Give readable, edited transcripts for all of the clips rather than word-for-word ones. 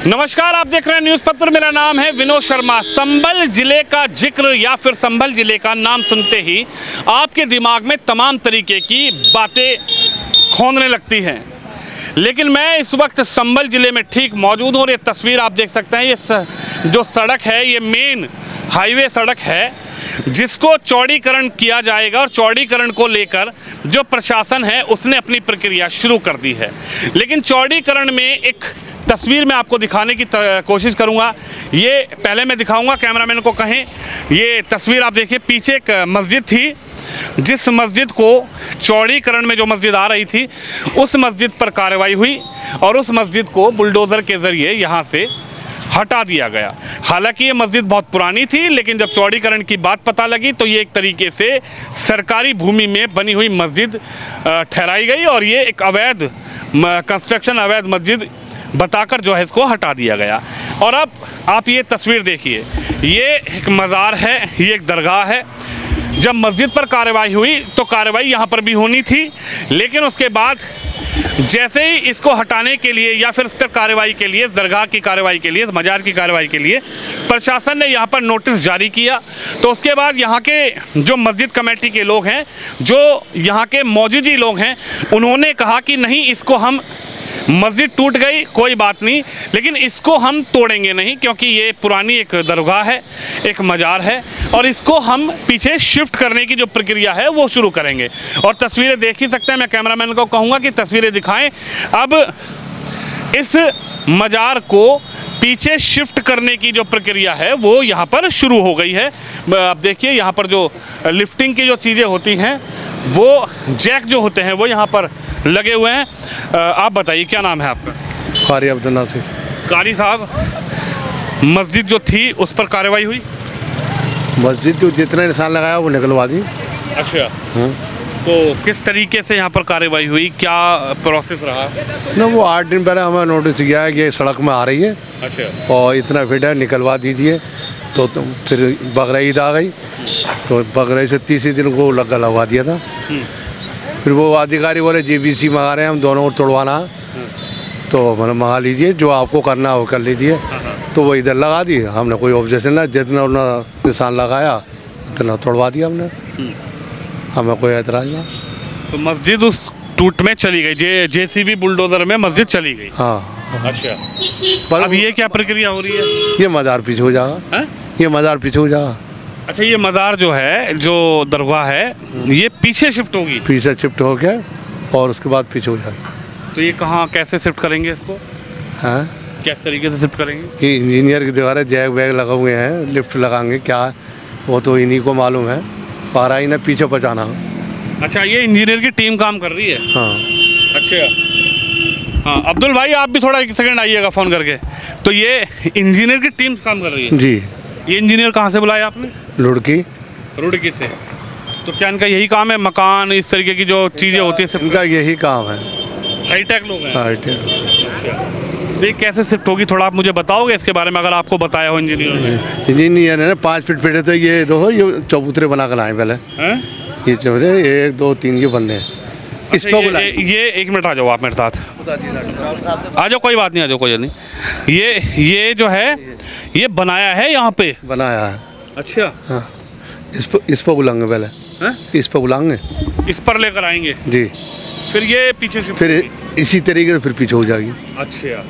नमस्कार, आप देख रहे हैं न्यूज़ पत्र। मेरा नाम है विनोद शर्मा। संभल जिले का जिक्र या फिर संभल जिले का नाम सुनते ही आपके दिमाग में तमाम तरीके की बातें खोदने लगती हैं, लेकिन मैं इस वक्त संभल जिले में ठीक मौजूद हूँ और ये तस्वीर आप देख सकते हैं। ये जो सड़क है ये मेन हाईवे सड़क है जिसको चौड़ीकरण किया जाएगा और चौड़ीकरण को लेकर जो प्रशासन है उसने अपनी प्रक्रिया शुरू कर दी है। लेकिन चौड़ीकरण में एक तस्वीर मैं आपको दिखाने की कोशिश करूंगा। ये पहले मैं दिखाऊंगा, कैमरामैन को कहें। ये तस्वीर आप देखिए, पीछे एक मस्जिद थी, जिस मस्जिद को चौड़ीकरण में जो मस्जिद आ रही थी उस मस्जिद पर कार्रवाई हुई और उस मस्जिद को बुलडोज़र के ज़रिए यहाँ से हटा दिया गया। हालांकि ये मस्जिद बहुत पुरानी थी, लेकिन जब चौड़ीकरण की बात पता लगी तो ये एक तरीके से सरकारी भूमि में बनी हुई मस्जिद ठहराई गई और ये एक अवैध कंस्ट्रक्शन, अवैध मस्जिद बताकर जो है इसको हटा दिया गया। और अब आप ये तस्वीर देखिए, ये एक मज़ार है, ये एक दरगाह है। जब मस्जिद पर कार्रवाई हुई तो कार्रवाई यहाँ पर भी होनी थी, लेकिन उसके बाद जैसे ही इसको हटाने के लिए या फिर इस पर कार्रवाई के लिए, इस दरगाह की कार्रवाई के लिए, इस मज़ार की कार्रवाई के लिए प्रशासन ने यहाँ पर नोटिस जारी किया, तो उसके बाद यहाँ के जो मस्जिद कमेटी के लोग हैं, जो यहाँ के मौजूदी लोग हैं, उन्होंने कहा कि नहीं, इसको हम, मस्जिद टूट गई कोई बात नहीं, लेकिन इसको हम तोड़ेंगे नहीं, क्योंकि ये पुरानी एक दरगाह है, एक मज़ार है और इसको हम पीछे शिफ्ट करने की जो प्रक्रिया है वो शुरू करेंगे। और तस्वीरें देख ही सकते हैं। मैं कैमरामैन को कहूँगा कि तस्वीरें दिखाएं। अब इस मज़ार को पीछे शिफ्ट करने की जो प्रक्रिया है वो यहाँ पर शुरू हो गई है। आप देखिए, यहाँ पर जो लिफ्टिंग की जो चीज़ें होती हैं, वो जैक जो होते हैं वो यहाँ पर लगे हुए हैं। आप बताइए, क्या नाम है आपका? कारी अब्दुल नासिर। कारी साहब, मस्जिद जो थी उस पर कार्रवाई हुई? मस्जिद जो जितने निशान लगाया वो निकलवा दी। अच्छा, हाँ। तो किस तरीके से यहाँ पर कार्रवाई हुई, क्या प्रोसेस रहा? ना, वो 8 दिन पहले हमें नोटिस किया है कि ये सड़क में आ रही है। अच्छा। और इतना फीट है, निकलवा दीजिए। तो फिर बकरा ईद आ गई, तो बकरा से तीसरे दिन को लगा लगवा दिया था। फिर वो अधिकारी बोले जीबीसी मंगा रहे हैं, हम दोनों को तोड़वाना है, तो मैंने मंगा लीजिए, जो आपको करना है वो कर लीजिए। तो वो इधर लगा दी, हमने कोई ऑब्जेक्शन ना, जितना उन्होंने निशान लगाया उतना तोड़वा दिया हमने, हमें कोई एतराज़ ना। तो मस्जिद उस टूट में चली गई, जेसीबी बुलडोजर में मस्जिद चली गई। हाँ। अच्छा, पर अब ये क्या प्रक्रिया हो रही है? ये मज़ार पीछे हो जाएगा। है? ये मज़ार पीछे हो जाएगा। अच्छा, ये मज़ार जो है, जो दरगाह है, ये पीछे शिफ्ट होगी? पीछे शिफ्ट हो गया और उसके बाद पीछे हो जाएगा। तो ये कहाँ, कैसे शिफ्ट करेंगे इसको? हाँ, किस तरीके से शिफ्ट करेंगे? ये इंजीनियर की दीवारें जैक वैग लगे हुए हैं, लिफ्ट लगाएंगे क्या, वो तो इन्हीं को मालूम है। पारा ही ने पीछे पहुँचाना। अच्छा, ये इंजीनियर की टीम काम कर रही है? हाँ। अच्छा, हाँ। अब्दुल भाई, आप भी थोड़ा एक सेकंड आइएगा फ़ोन करके। तो ये इंजीनियर की टीम काम कर रही है? जी। ये इंजीनियर कहाँ से बुलाया आपने? लुड़की। रुड़की से। तो क्या इनका यही काम है, मकान, इस तरीके की जो चीज़ें होती है? इनका यही काम है। हाईटेक लोग हैं? हाईटेक। तो ये कैसे शिफ्ट होगी, थोड़ा आप मुझे बताओगे इसके बारे में, अगर आपको बताया हो इंजीनियर ने? इंजीनियर ने 5 फीट फीटे, तो ये दो ये चबूतरे बना कर लाए पहले। हैं? ये चबूतरे 1 2 3 ये बनने हैं। इस अच्छा, पर बुलाए। ये 1 मिनट आ जाओ आप मेरे साथ। आ जाओ, कोई बात नहीं, आ जाओ, कोई नहीं। ये जो है ये बनाया है यहाँ पे? बनाया है। अच्छा। हाँ। इस पर बुलाएंगे पहले। हैं? इस पर बुलाएंगे, इस पर लेकर आएंगे, जी। फिर ये पीछे से फिर इसी तरीके से फिर पीछे हो जाएगी। अच्छा,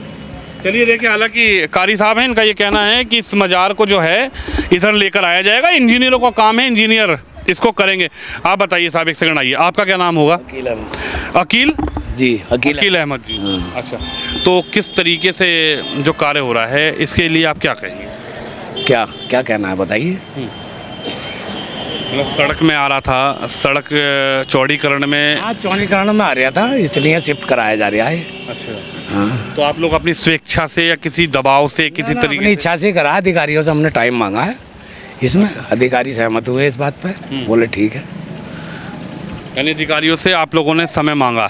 चलिए देखिए। हालांकि कारी साहब हैं, इनका ये कहना है कि इस मज़ार को जो है इधर लेकर आया जाएगा, इंजीनियरों का काम है, इंजीनियर इसको करेंगे। आप बताइए साहब, एक सेकंड आइए, आपका क्या नाम होगा? अकील जी, अकील अहमद जी। अच्छा, तो किस तरीके से जो कार्य हो रहा है इसके लिए आप क्या कहेंगे? क्या क्या कहना है बताइए। मतलब सड़क में आ रहा था, सड़क चौड़ीकरण में। हाँ, चौड़ीकरण में आ रहा था, इसलिए शिफ्ट कराया जा रहा है। अच्छा। हाँ, तो आप लोग अपनी स्वेच्छा से या किसी दबाव से, किसी अपनी तरीके से? इच्छा से करा, अधिकारियों से हमने टाइम मांगा है, इसमें अधिकारी सहमत हुए इस बात पर, बोले ठीक है। यानी अधिकारियों से आप लोगों ने समय मांगा?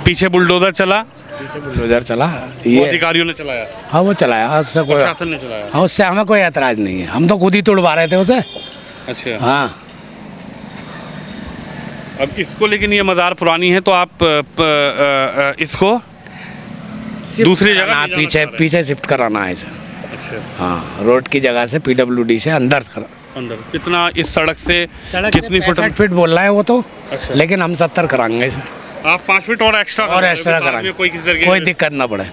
पीछे बुलडोजर चला? पीछे बुलडोजर चला, वो ये अधिकारियों ने चलाया? हाँ, वो चलाया, उससे कोई, प्रशासन ने चलाया? हाँ, उससे हमें कोई एतराज नहीं है, हम तो खुद ही तोड़वा रहे थे उसे। अच्छा। हाँ। अब इसको, लेकिन ये मज़ार पुरानी है, तो आप इसको दूसरी जगह हाँ, ले जाना पीछे चाह रहे हैं। पीछे शिफ्ट कराना है इसे। अच्छा, हाँ, रोड की जगह से PWD से अंदर अंदर कितना इस सड़क से कितनी फुट? 65 फीट बोल रहा है वो तो, अच्छा। लेकिन हम 70 कराएंगे इसे, आप 5 फीट और एक्स्ट्रा और एक्स्ट्रा कराएंगे, कोई किसी तरह कोई की। दिक्कत ना पड़े।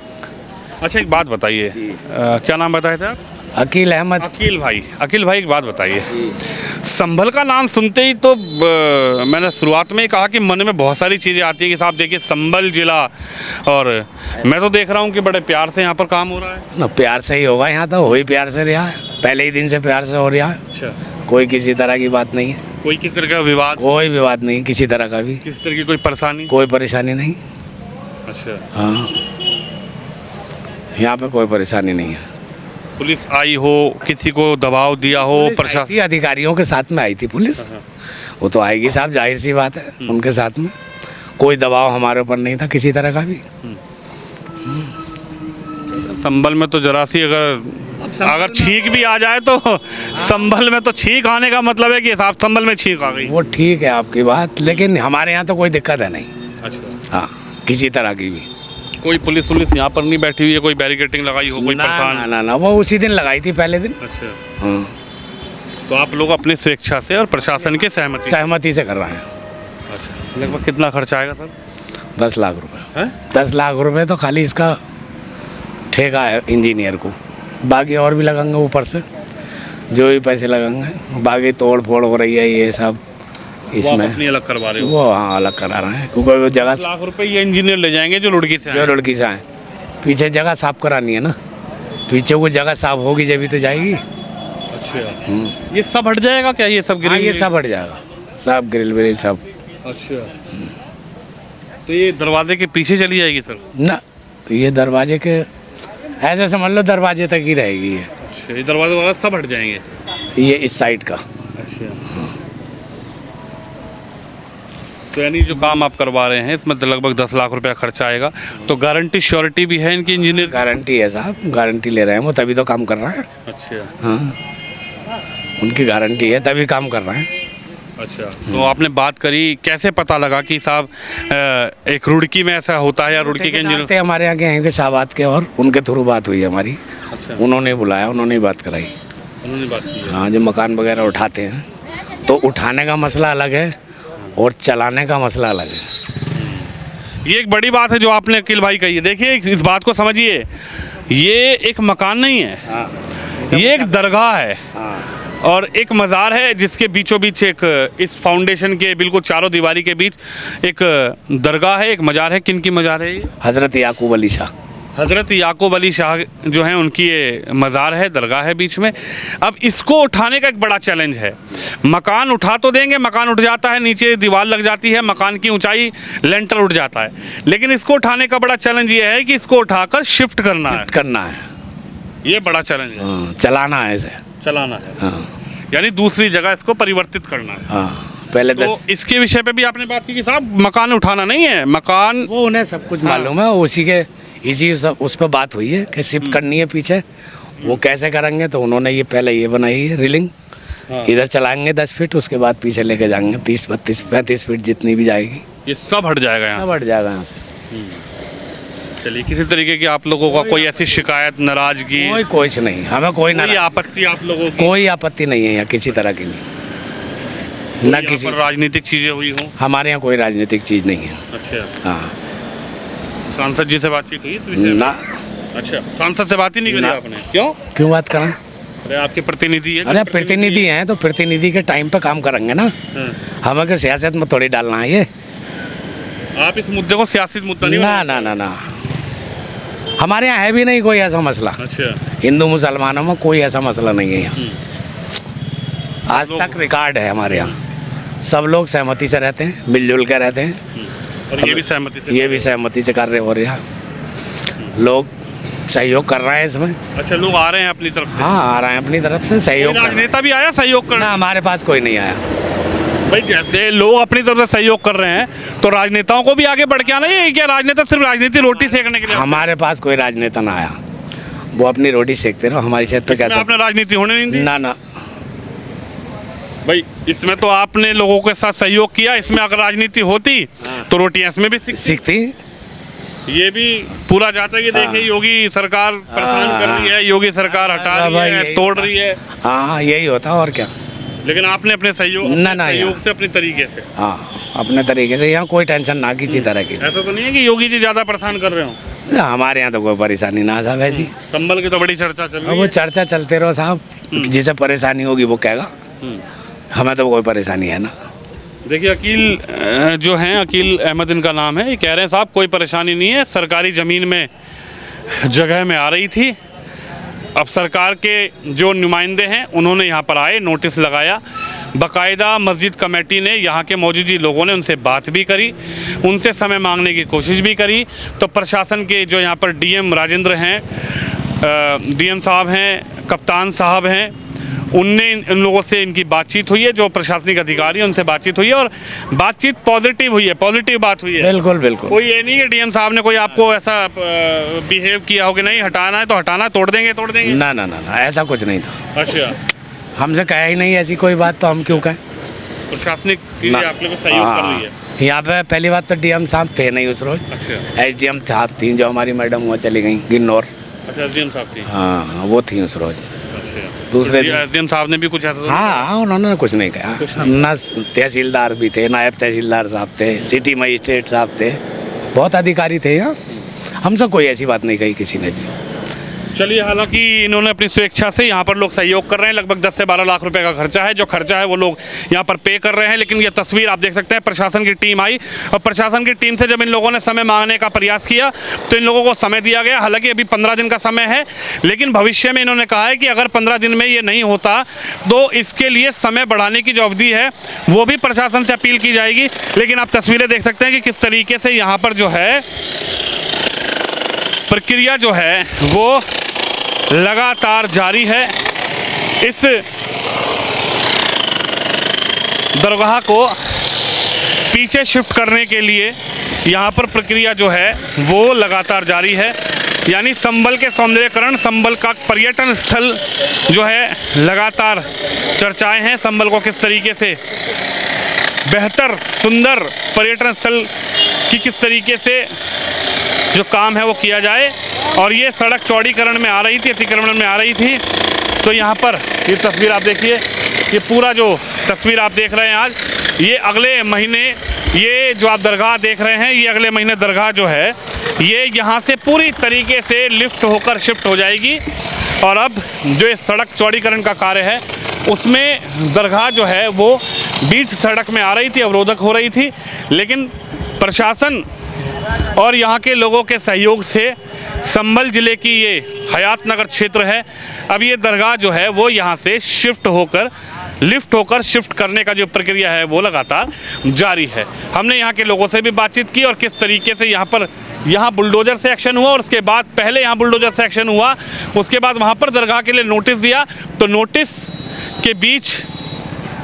अच्छा, एक बात बताइए, क्या नाम बताए थे आप? अकील अहमद। अकील भाई एक बात बताइए, संभल का नाम सुनते ही तो मैंने शुरुआत में ही कहा कि मन में बहुत सारी चीज़ें आती हैं कि साहब देखिए संभल जिला, और मैं तो देख रहा हूँ कि बड़े प्यार से यहाँ पर काम हो रहा है। ना प्यार से ही होगा, यहाँ तो हो ही प्यार से रहा है, पहले ही दिन से प्यार से हो रहा है, अच्छा, कोई किसी तरह की बात नहीं है, कोई किसी तरह का विवाद, कोई विवाद नहीं किसी तरह का भी, किसी तरह की कोई परेशानी? कोई परेशानी नहीं। अच्छा, हाँ, यहाँ पे कोई परेशानी नहीं है। पुलिस आई हो, किसी को दबाव दिया हो, पुलिस आई प्रशासन? थी, अधिकारियों के साथ में आई थी पुलिस, वो तो आएगी साहब, जाहिर सी बात है, उनके साथ में कोई दबाव हमारे ऊपर नहीं था किसी तरह का भी। संभल में तो जरा सी अगर छींक भी आ जाए तो संभल में तो छींक आने का मतलब है कि साहब संभल में छींक आ गई। वो ठीक है आपकी बात, लेकिन हमारे यहाँ तो कोई दिक्कत है नहीं। अच्छा, हाँ, किसी तरह की भी। कोई पुलिस यहाँ पर नहीं बैठी हुई है, कोई बैरिकेटिंग लगाई हो, कोई ना, परेशान? ना ना ना, वो उसी दिन लगाई थी, पहले दिन। अच्छा, हाँ, तो आप लोग अपनी स्वेच्छा से और प्रशासन के सहमति से कर रहे हैं। अच्छा, लगभग कितना खर्चा आएगा सर? 10 लाख रुपए। हैं? 10 लाख रुपए तो खाली इसका ठेका है इंजीनियर को, बाकी और भी लगाएंगे ऊपर से, जो भी पैसे लगाएंगे, बाकी तोड़ फोड़ हो रही है ये सब वो आप इसमें, अपनी अलग करवा रहे हो? वो हाँ अलग करा रहे हैं, क्योंकि वो जगह 10 लाख रुपए ये इंजीनियर ले जाएंगे जो रुड़की से जो आए। लड़की से आए, पीछे जगह साफ करानी है ना, पीछे वो जगह साफ होगी जब भी तो जाएगी। अच्छा, ये सब हट जाएगा क्या? ये सब हाँ, ग्रिल? ये सब हट जाएगा, सब ग्रिल व्रिल सब। अच्छा, तो ये दरवाजे के पीछे चली जाएगी सर? ना, ये दरवाजे के ऐसे समझ लो दरवाजे तक ही रहेगी ये। अच्छा, ये दरवाजे वगैरह सब हट जाएंगे? ये इस साइड का। अच्छा, तो यानी जो काम आप करवा रहे हैं इसमें तो लगभग 10 लाख रुपया खर्चा आएगा, तो गारंटी श्योरिटी भी है इनकी इंजीनियर? गारंटी है साहब, गारंटी ले रहे हैं वो, तभी तो काम कर रहे हैं। अच्छा, हाँ, उनकी गारंटी है तभी काम कर रहे हैं। अच्छा, तो आपने बात करी, कैसे पता लगा कि साहब एक रुड़की में ऐसा होता है या रुड़की के इंजीनियर? थे हमारे यहाँ के हैं के साहबाद के, और उनके थ्रू बात हुई हमारी। अच्छा, उन्होंने बुलाया, उन्होंने ही बात कराई। उन्होंने बात की है। हाँ, जो मकान वगैरह उठाते हैं तो उठाने का मसला अलग है और चलाने का मसला अलग है। ये एक बड़ी बात है जो आपने अकील भाई कही है। देखिए इस बात को समझिए, ये एक मकान नहीं है, ये एक दरगाह है और एक मज़ार है जिसके बीचों बीच एक, इस फाउंडेशन के बिल्कुल चारों दीवारी के बीच एक दरगाह है, एक मज़ार है। किन की मज़ार है ये? हज़रत याकूब अली शाह। हज़रत याकूब अली शाह जो हैं उनकी ये मज़ार है, दरगाह है बीच में। अब इसको उठाने का एक बड़ा चैलेंज है। मकान उठा तो देंगे, मकान उठ जाता है, नीचे दीवार लग जाती है, मकान की ऊंचाई लेंटर उठ जाता है, लेकिन इसको उठाने का बड़ा चैलेंज ये है कि इसको उठाकर शिफ्ट करना है। ये बड़ा चैलेंज है। हाँ, चलाना है इसे, चलाना है, हाँ यानी दूसरी जगह इसको परिवर्तित करना है। हाँ। पहले तो इसके विषय पे भी आपने बात की कि साहब मकान उठाना नहीं है, मकान वो उन्हें सब कुछ मालूम है, उसी के इसी सब उस पर बात हुई है कि शिफ्ट करनी है पीछे, वो कैसे करेंगे, तो उन्होंने ये पहले ये बनाई है रिलिंग, इधर चलाएंगे 10 फीट, उसके बाद पीछे लेके जाएंगे 30, 32, 35 फीट जितनी भी जाएगी, ये सब हट जाएगा यहाँ सब हट जाएगा यहाँ से। से। चलिए, किसी तरीके की आप लोगों का कोई ऐसी शिकायत, नाराजगी, कोई कुछ नहीं, हमें कोई कोई आपत्ति आप लोगों की? कोई आपत्ति नहीं है यहाँ किसी तरह की नहीं, न किसी पर राजनीतिक चीजें हुई हो? हमारे यहाँ कोई राजनीतिक चीज़ नहीं है। अच्छा, हाँ, सांसद जी से बातचीत हुई इस विषय में? ना, अच्छा, सांसद से बात ही नहीं करी ना। आपने? क्यों? क्यों बात करें? अरे आपके प्रतिनिधि है। अरे प्रतिनिधि हैं तो प्रतिनिधि के टाइम पे काम करेंगे ना, हमें को सियासत में थोड़ी डालना है ये। आप इस मुद्दे को सियासी मुद्दा नहीं ना बनाना? ना ना ना, हमारे यहाँ है भी नहीं कोई ऐसा मसला, अच्छा, हिंदू मुसलमानों में कोई ऐसा मसला नहीं है यहाँ। आज तक रिकॉर्ड है हमारे यहाँ, सब लोग सहमति से रहते हैं, मिलजुल कर रहते हैं, और ये भी सहमति से? ये भी सहमति से कार्य हो रहा है, लोग सहयोग कर रहे हैं इसमें। अच्छा, लोग आ रहे हैं अपनी तरफ से? हाँ, आ रहे हैं अपनी तरफ से सहयोग कर रहे हैं। राजनेता भी आया सहयोग करने? ना, हमारे पास कोई नहीं आया। भाई जैसे लोग अपनी तरफ से सहयोग कर रहे हैं तो राजनेताओं को भी आगे बढ़ के आना है, क्या राजनेता सिर्फ राजनीति रोटी सेकने के लिए? हमारे पास कोई राजनेता ना आया, वो अपनी रोटी सेकते रहो, हमारी सेहत पे इसमें कैसे? आपने राजनीति होने नहीं दी? ना ना, भाई इसमें तो आपने लोगों के साथ सहयोग किया, इसमें अगर राजनीति होती तो रोटियां इसमें भी सीखती ये भी पूरा जाता है कि देखिए योगी सरकार परेशान कर रही है, योगी सरकार हटा रही भाई, है, यही तोड़ रही है, हाँ यही होता और क्या। लेकिन आपने अपने सहयोग से अपने तरीके से, हाँ अपने तरीके से, यहाँ कोई टेंशन ना किसी तरह की। ऐसा तो नहीं है कि योगी जी ज्यादा परेशान कर रहे हो? हमारे यहाँ तो कोई परेशानी ना साहब ऐसी। संभल की तो बड़ी चर्चा चल अब रही वो है। चर्चा चलते रहो साहब, जिसे परेशानी होगी वो कहेगा, हमें तो कोई परेशानी है ना। देखिए अकील जो हैं, अकील अहमद इनका नाम है, ये कह रहे हैं साहब कोई परेशानी नहीं है, सरकारी ज़मीन में जगह में आ रही थी, अब सरकार के जो नुमाइंदे हैं उन्होंने यहाँ पर आए, नोटिस लगाया, बाकायदा मस्जिद कमेटी ने, यहाँ के मौजूदा लोगों ने उनसे बात भी करी, उनसे समय मांगने की कोशिश भी करी, तो प्रशासन के जो यहाँ पर डीएम राजेंद्र हैं, डीएम साहब हैं, कप्तान साहब हैं, उनने इन लोगों से इनकी बातचीत हुई है, जो प्रशासनिक अधिकारी हैं उनसे बातचीत हुई है और बातचीत पॉजिटिव हुई है, पॉजिटिव बात हुई है। बिल्कुल बिल्कुल। कोई ये नहीं है डीएम साहब ने कोई आपको ऐसा बिहेव किया हो कि नहीं हटाना है तो हटाना, तोड़ देंगे तोड़ देंगे? ना ना ना ना, ऐसा कुछ नहीं था। अच्छा, हमसे कहा ही नहीं ऐसी कोई बात, तो हम क्यों कहें। प्रशासनिक चीजें आप लोगों को सहयोग कर रही है। यहाँ पे पहली बात तो डीएम साहब थे नहीं उस रोज, अच्छा एसडीएम साहब थी, जो हमारी मैडम वो चली गई गिन्नौर, अच्छा, डीएम साहब थी। हाँ वो थी उस रोज। अच्छा, दूसरे डीएम साहब ने भी कुछ ऐसा हाँ उन्होंने कुछ नहीं कहा ना, तहसीलदार भी थे, नायब तहसीलदार साहब थे, सिटी मजिस्ट्रेट साहब थे, बहुत अधिकारी थे यहाँ, हमसे कोई ऐसी बात नहीं कही किसी ने भी। चलिए, हालांकि इन्होंने अपनी स्वेच्छा से यहाँ पर लोग सहयोग कर रहे हैं, लगभग 10 से 12 लाख रुपए का खर्चा है, जो खर्चा है वो लोग यहाँ पर पे कर रहे हैं। लेकिन ये तस्वीर आप देख सकते हैं, प्रशासन की टीम आई और प्रशासन की टीम से जब इन लोगों ने समय मांगने का प्रयास किया तो इन लोगों को समय दिया गया। हालांकि अभी 15 दिन का समय है, लेकिन भविष्य में इन्होंने कहा है कि अगर 15 दिन में ये नहीं होता तो इसके लिए समय बढ़ाने की जो अवधि है वो भी प्रशासन से अपील की जाएगी। लेकिन आप तस्वीरें देख सकते हैं कि किस तरीके से यहाँ पर जो है प्रक्रिया जो है वो लगातार जारी है। इस दरगाह को पीछे शिफ्ट करने के लिए यहाँ पर प्रक्रिया जो है वो लगातार जारी है, यानी संभल के सौंदर्यीकरण, संभल का पर्यटन स्थल जो है लगातार चर्चाएं हैं, संभल को किस तरीके से बेहतर सुंदर पर्यटन स्थल की किस तरीके से जो काम है वो किया जाए। और ये सड़क चौड़ीकरण में आ रही थी, अतिक्रमण में आ रही थी, तो यहाँ पर ये तस्वीर आप देखिए, ये पूरा जो तस्वीर आप देख रहे हैं आज, ये अगले महीने, ये जो आप दरगाह देख रहे हैं, ये अगले महीने दरगाह जो है ये यहाँ से पूरी तरीके से लिफ्ट होकर शिफ्ट हो जाएगी। और अब जो ये सड़क चौड़ीकरण का कार्य है उसमें दरगाह जो है वो बीच सड़क में आ रही थी, अवरोधक हो रही थी, लेकिन प्रशासन और यहाँ के लोगों के सहयोग से संभल ज़िले की ये हयात नगर क्षेत्र है, अब ये दरगाह जो है वो यहाँ से शिफ्ट होकर लिफ्ट होकर शिफ्ट करने का जो प्रक्रिया है वो लगातार जारी है। हमने यहाँ के लोगों से भी बातचीत की और किस तरीके से यहाँ बुलडोज़र से एक्शन हुआ और उसके बाद पहले यहाँ बुलडोज़र से एक्शन हुआ, उसके बाद वहाँ पर दरगाह के लिए नोटिस दिया, तो नोटिस के बीच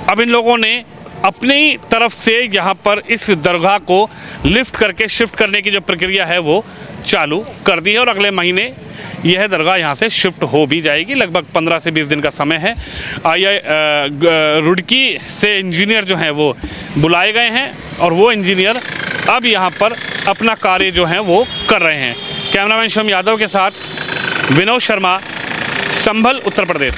अब इन लोगों ने अपनी तरफ से यहाँ पर इस दरगाह को लिफ्ट करके शिफ्ट करने की जो प्रक्रिया है वो चालू कर दी है और अगले महीने यह दरगाह यहाँ से शिफ्ट हो भी जाएगी। लगभग 15 से 20 दिन का समय है। रुड़की से इंजीनियर जो हैं वो बुलाए गए हैं और वो इंजीनियर अब यहाँ पर अपना कार्य जो है वो कर रहे हैं। कैमरामैन शिवम यादव के साथ विनोद शर्मा, संभल, उत्तर प्रदेश।